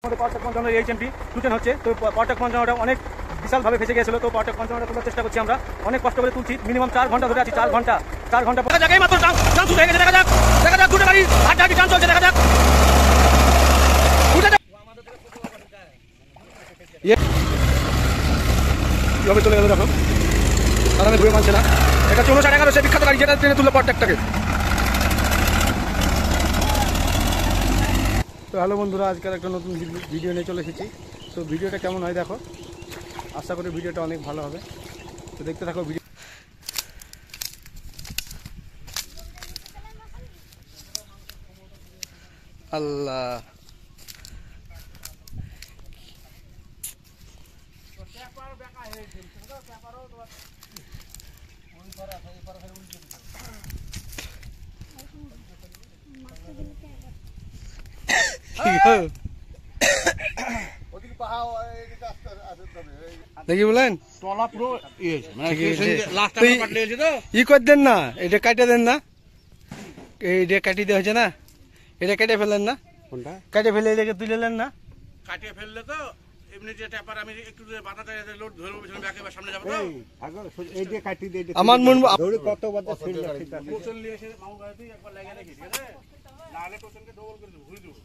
Powertech পঞ্চান্ন এইচএমটি টুটেন হচ্ছে, তো পাওয়ারটেক পঞ্চান্নটা অনেক বিশালভাবে ফেসে গিয়েছিল। তো পাওয়ারটেক পঞ্চান্নটা তোলার চেষ্টা করছি আমরা, অনেক কষ্ট করে তুলছি, মিনিমাম 4 ঘন্টা ধরে আছি। 4 ঘন্টা জায়গায় মাত্র চান্স হয়ে গেছে। দেখা যাক দুটো গাড়ি হাঁটাহাঁটি চান্স চলছে, দেখা যাক। কীভাবে চলে গেল দেখো, তারা ঘুরে মানছে না। এটা 5411 সে বিখ্যাত গাড়ি, যেটা ট্রেনে তুললো পাওয়ারটেকটাকে। তো হ্যালো বন্ধুরা, আজকাল একটা নতুন ভিডিও নিয়ে চলে এসেছি। তো ভিডিওটা কেমন হয় দেখো, আশা করি ভিডিওটা অনেক ভালো হবে। তো দেখতে থাকো ভিডিও। আল্লাহ দেখি বলেন ই করে দেন না, এটা কাটে দেন না, এইটা কাটি দেওয়া হয়েছে না, এটা কেটে ফেলেন না, কোনটা কেটে ফেলে এটাকে তুলে নেন না। কাটিয়ে ফেললে তো এমনি যে ট্যাপার আমি একটু বাতাটা লোড ধরে পেছনে ব্যাকে বা সামনে যাবো তো এই যে কাটি দিয়ে আমার মন কত বাজে ছিল ঠিক আছে। টোচন নিয়ে এসে মাউন্ট গাড়িতে একবার লাগিয়ে রাখি, ঠিক আছে? নাহলে টোচনকে ডবল করে দেবো, ঘুরে দেবো।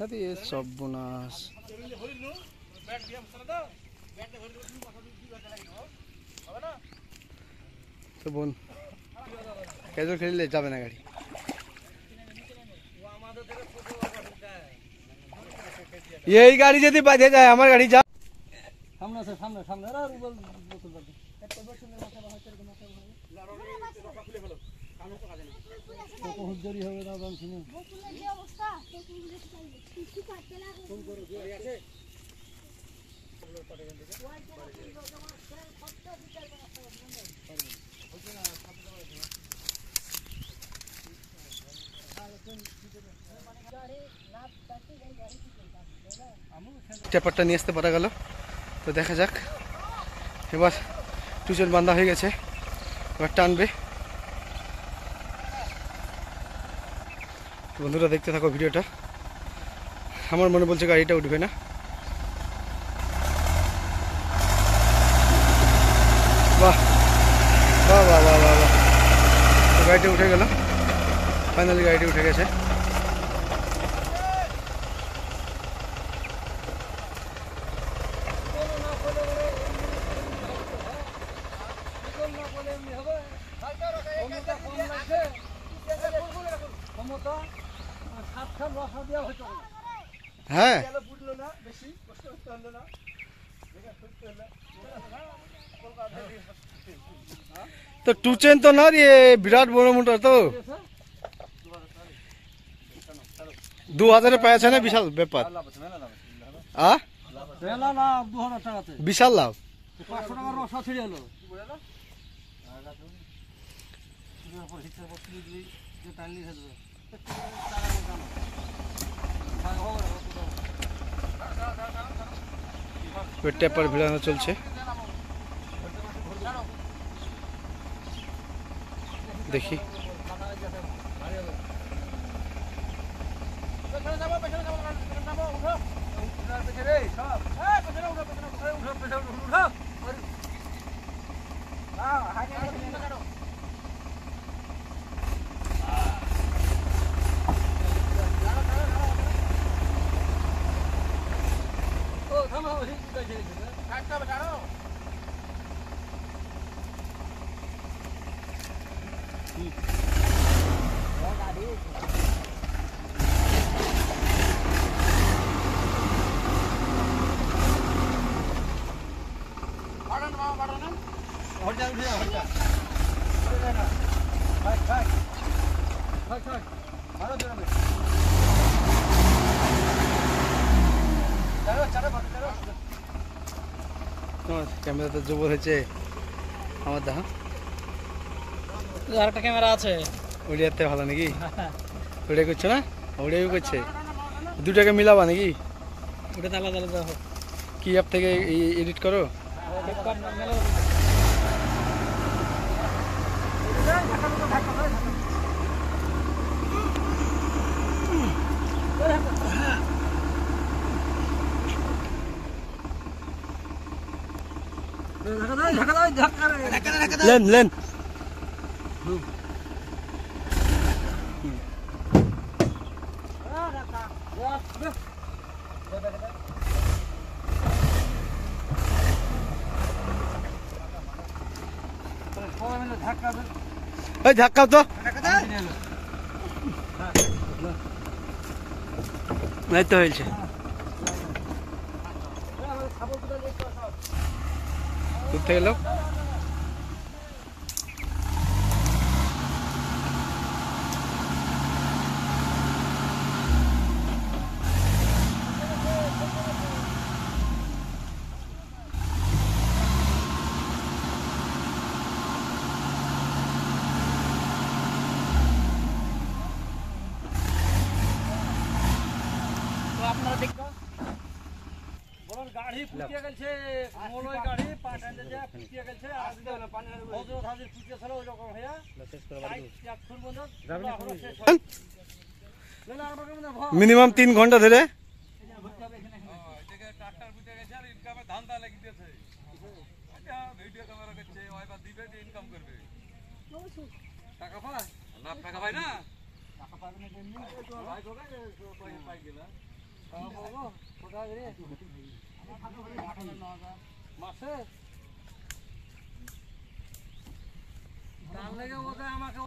আরে সর্বনাশ। তো বোন ক্যাজুয়াল খেললে যাবে না গাড়ি। এই গাড়ি যদি বাজে যায়, আমার গাড়ি যা সামনে আছে, সামনে সামনে টেপারটা নিয়ে আসতে পারা গেল। তো দেখা যাক, এবার টুচন বান্ধা হয়ে গেছে, এবার টানবে। বন্ধুরা দেখতে থাকো ভিডিওটা, আমার মনে বলছে গাড়িটা উঠবে না। বাহ বাহ বাহ বাহ বাহ, গাড়িটা উঠে গেল, ফাইনালি গাড়িটা উঠে গেছে। হ্যাঁ তো টুচেন তো না রে, বিরাট বড় মোটর। তো 2000 পেয়েছে না, বিশাল ব্যাপার। বিশাল লাভ। 500 টাকার রসা ছিড়ে এলো। টেপার ভিড়ানো চলছে, দেখি। ক্যামেরাতে জবর হয়েছে আমার, দেখা আরেকটা ক্যামেরা আছে, ওডিয়াতে ভালো নাকি? ওটাই করছো না, ওটাই করছে, দুটাকে মিলাবা নাকি? ওটা আলাদা আলাদা কি অ্যাপ থেকে এডিট করো? লেন লেন এই ধাক্কাও তো এই তো হয়েছে উঠতে গেল গাড়ি ফুটিয়ে গেছে মোলই গাড়ি পাঠাতে যায় ফুটিয়ে গেছে আর হজরত হাজির ফুটিয়ে ছিল ওই রকম হইয়া এখন বন্ধ মিনিমাম 3 ঘন্টা ধরে ট্রাক্টর ফুটে গেছে আর ইনকামে ধান্দা লাগি দিয়েছে এটা ভিডিও ক্যামেরা করছে ওইবার দিবে ইনকাম করবে টাকা পায় না টাকা পায় না টাকা পাবে না এমনি ভাই কোথায় পাই গেলা বাবা কোথায় রে মাসে দাম লেগে ওটা আমাকে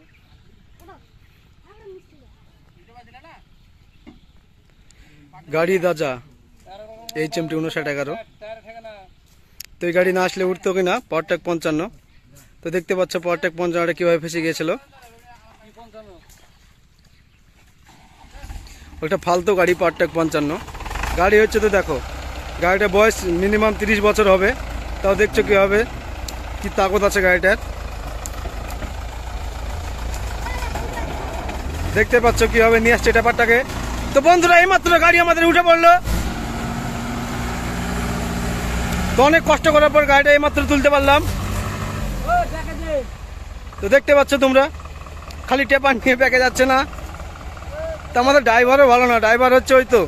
গাড়ি দাজা HMT 5911 তো এই গাড়ি না আসলে উঠতো কিনা পাওয়ারটেক 55 তো দেখতে পাচ্ছ পাওয়ারটেক 55টা কিভাবে ফেসে গিয়েছিল ওটা ফালতু গাড়ি পাওয়ারটেক 55 গাড়ি হচ্ছে তো দেখো গাড়িটার বয়স মিনিমাম 30 বছর হবে তাও দেখছো কিভাবে কি তাকত আছে গাড়িটার দেখতে পাচ্ছ কিভাবে নিয়ে আসছে ট্যাপারটাকে তো বন্ধুরা এইমাত্র গাড়ি আমাদের উঠে পড়লো তো অনেক কষ্ট করার পর গাড়িটা এইমাত্র তুলতে পারলাম তো দেখতে পাচ্ছ তোমরা খালি টেপার নিয়ে ব্যাকে যাচ্ছে না তো আমাদের ড্রাইভারও ভালো না ড্রাইভার হচ্ছে ওই তো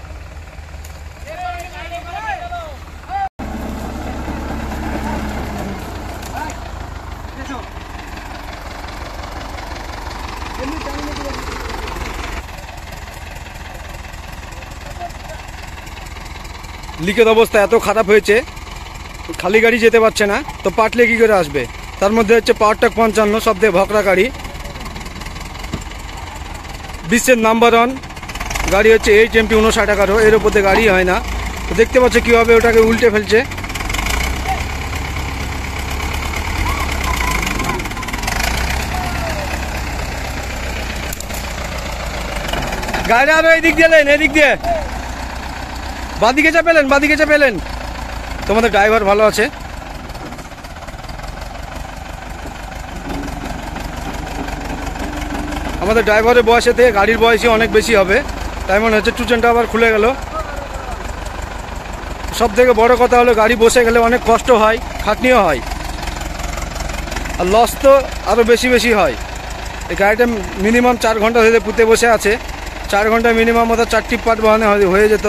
লিখিত অবস্থা এত খারাপ হয়েছে খালি গাড়ি যেতে পারছে না তো পাটলে কি করে আসবে তার মধ্যে হচ্ছে পাওয়ারটেক 55 সবথেকে ভকরা গাড়ি বিশ্বের নাম্বার 1 গাড়ি হচ্ছে HMT 5911 এর উপর গাড়ি হয় না তো দেখতে পাচ্ছ কিভাবে ওটাকে উল্টে ফেলছে গাড়ি আরো এদিক দিয়ে লেন এদিক দিয়ে বাদিকে চাপেলেন তোমাদের ড্রাইভার ভালো আছে আমাদের ড্রাইভারের বয়সে থেকে গাড়ির বয়সই অনেক বেশি হবে তাই মনে হচ্ছে টুচেনটা আবার খুলে গেল সব থেকে বড় কথা হলো গাড়ি বসে গেলে অনেক কষ্ট হয় খাটনিও হয় আর লস তো আরও বেশি হয় এই গাড়িটা মিনিমাম 4 ঘন্টা ধরে পুঁতে বসে আছে 4 ঘন্টা মিনিমাম মতো 4টি পার্ট বানানো হয়ে যেত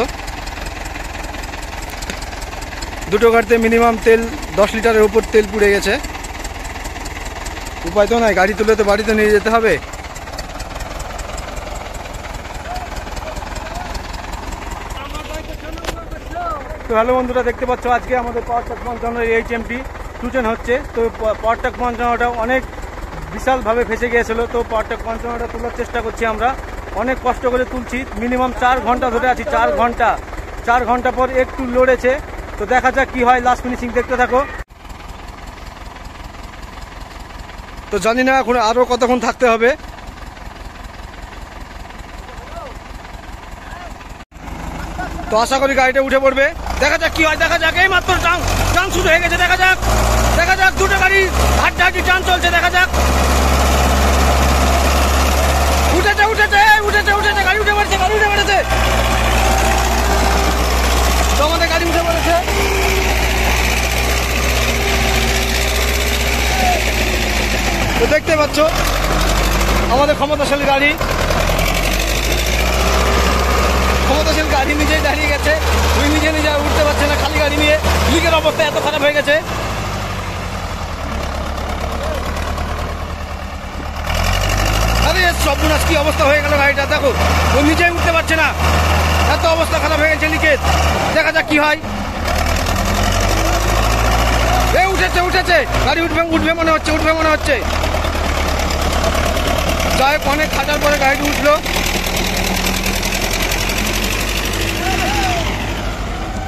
দুটো গাড়িতে মিনিমাম তেল 10 লিটারের উপর তেল পুড়ে গেছে উপায় তো নাই গাড়ি তুলে তো বাড়িতে নিয়ে যেতে হবে তো হ্যালো বন্ধুরা দেখতে পাচ্ছ আজকে আমাদের পাওয়ারটেক 55 HMT 210 হচ্ছে তো পাওয়ারটেক 55টা অনেক বিশালভাবে ফেসে গিয়েছিল তো পাওয়ারটেক 55টা তোলার চেষ্টা করছি আমরা অনেক কষ্ট করে তুলছি মিনিমাম 4 ঘন্টা ধরে আছি 4 ঘন্টা পর একটু লড়েছে তো দেখা যাক কি হয় লাস্ট ফিনিশিং দেখতে থাকো তো জানি না এখন আরো কতক্ষণ থাকতে হবে তো আশা করি গাড়িটা উঠে পড়বে দেখা যাক কি হয় দেখা যাক এই মাত্র টান শুরু হয়ে গেছে দেখা যাক দুটো গাড়ি হাড্ডাহাড্ডি টান চলছে দেখা যাক উঠেছে গাড়ি উঠে পড়েছে তো আমাদের গাড়ি উঠে পড়েছে তো দেখতে পাচ্ছ আমাদের ক্ষমতাশালী গাড়ি নিজেই দাঁড়িয়ে গেছে ওই নিজে উঠতে পারছে না খালি গাড়ি নিয়ে লিকের অবস্থা এত খারাপ হয়ে গেছে সর্বনাশ কি অবস্থা হয়ে গেল গাড়িটা, দেখো ও নিজেই উঠতে পারছে না, এত অবস্থা খারাপ হয়ে গেছে লিকেজ। দেখা যাক কি হয়। এই উঠেছে গাড়ি উঠবে মনে হচ্ছে। যাই হোক, অনেক খাটার পরে গাড়িটি উঠলো।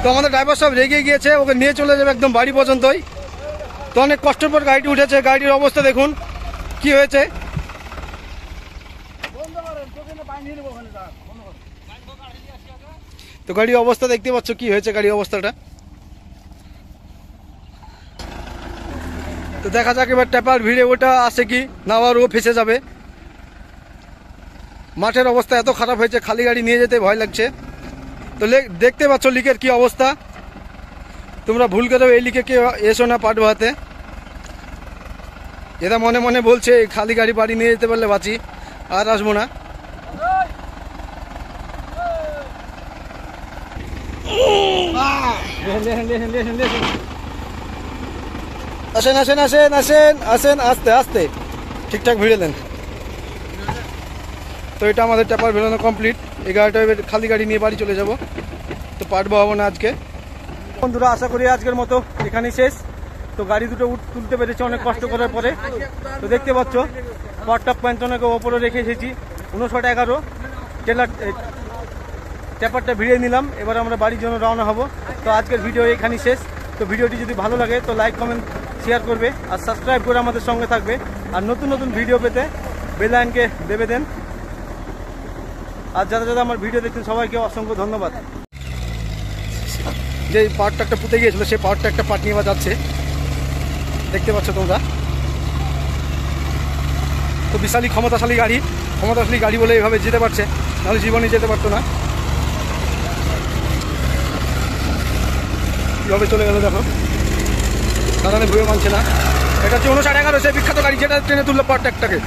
তো আমাদের ড্রাইভার সব রেগে গিয়েছে, ওকে নিয়ে চলে যাবে একদম বাড়ি পর্যন্তই। তো অনেক কষ্টের পর গাড়িটি উঠেছে, গাড়ির অবস্থা দেখুন কি হয়েছে। তো গাড়ির অবস্থা দেখতে পাচ্ছ কি হয়েছে গাড়ির অবস্থাটা। তো দেখা যাক এবার ট্যাপার ভিড়ে ওটা আসে কি না, আবার ও ফেসে যাবে। মাঠের অবস্থা এত খারাপ হয়েছে, খালি গাড়ি নিয়ে যেতে ভয় লাগছে। তো দেখতে পাচ্ছ লিকের কি অবস্থা। তোমরা ভুল করে এই লিকে কেউ এসো না পাট বাহাতে। এরা মনে মনে বলছে খালি গাড়ি বাড়ি নিয়ে যেতে পারলে বাঁচি, আর আসবো না। আসেন আস্তে আস্তে, ঠিকঠাক ভিড়ে দেন। তো এটা আমাদের ট্যাপার ভেলানো কমপ্লিট। এই গাড়িটা এবার খালি গাড়ি নিয়ে বাড়ি চলে যাব। তো পাট বহাবো না আজকে। বন্ধুরা, আশা করি আজকের মতো এখানেই শেষ। তো গাড়ি দুটো তুলতে পেরেছি অনেক কষ্ট করার পরে। তো দেখতে পাচ্ছ পাটটা 55 ওপরে রেখে এসেছি, 5911 ট্যাপারটা ভিড়িয়ে নিলাম। এবার আমরা বাড়ির জন্য রওনা হব। তো আজকের ভিডিও এখানেই শেষ। তো ভিডিওটি যদি ভালো লাগে তো লাইক কমেন্ট শেয়ার করবে আর সাবস্ক্রাইব করে আমাদের সঙ্গে থাকবে। আর নতুন নতুন ভিডিও পেতে বেল আইকনকে দেবে দেন। আর যারা আমার ভিডিও দেখছেন সবাইকে অসংখ্য ধন্যবাদ। যে পাওয়ার ট্রাকটা পুঁতে গিয়েছিল সেই পাওয়ার ট্রাকটা পাট নিয়ে যাচ্ছে, দেখতে পাচ্ছ তোমরা। তো বিশালী ক্ষমতাশালী গাড়ি বলে এইভাবে যেতে পারছে, নাহলে জীবনে যেতে পারতো না। কীভাবে চলে গেল দেখো, দাঁড়ানে ভুয়ে মানছে না। এটা হচ্ছে 5911 সেই বিখ্যাত গাড়ি যেটা ট্রেনে তুললো পাওয়ার ট্রাকটাকে।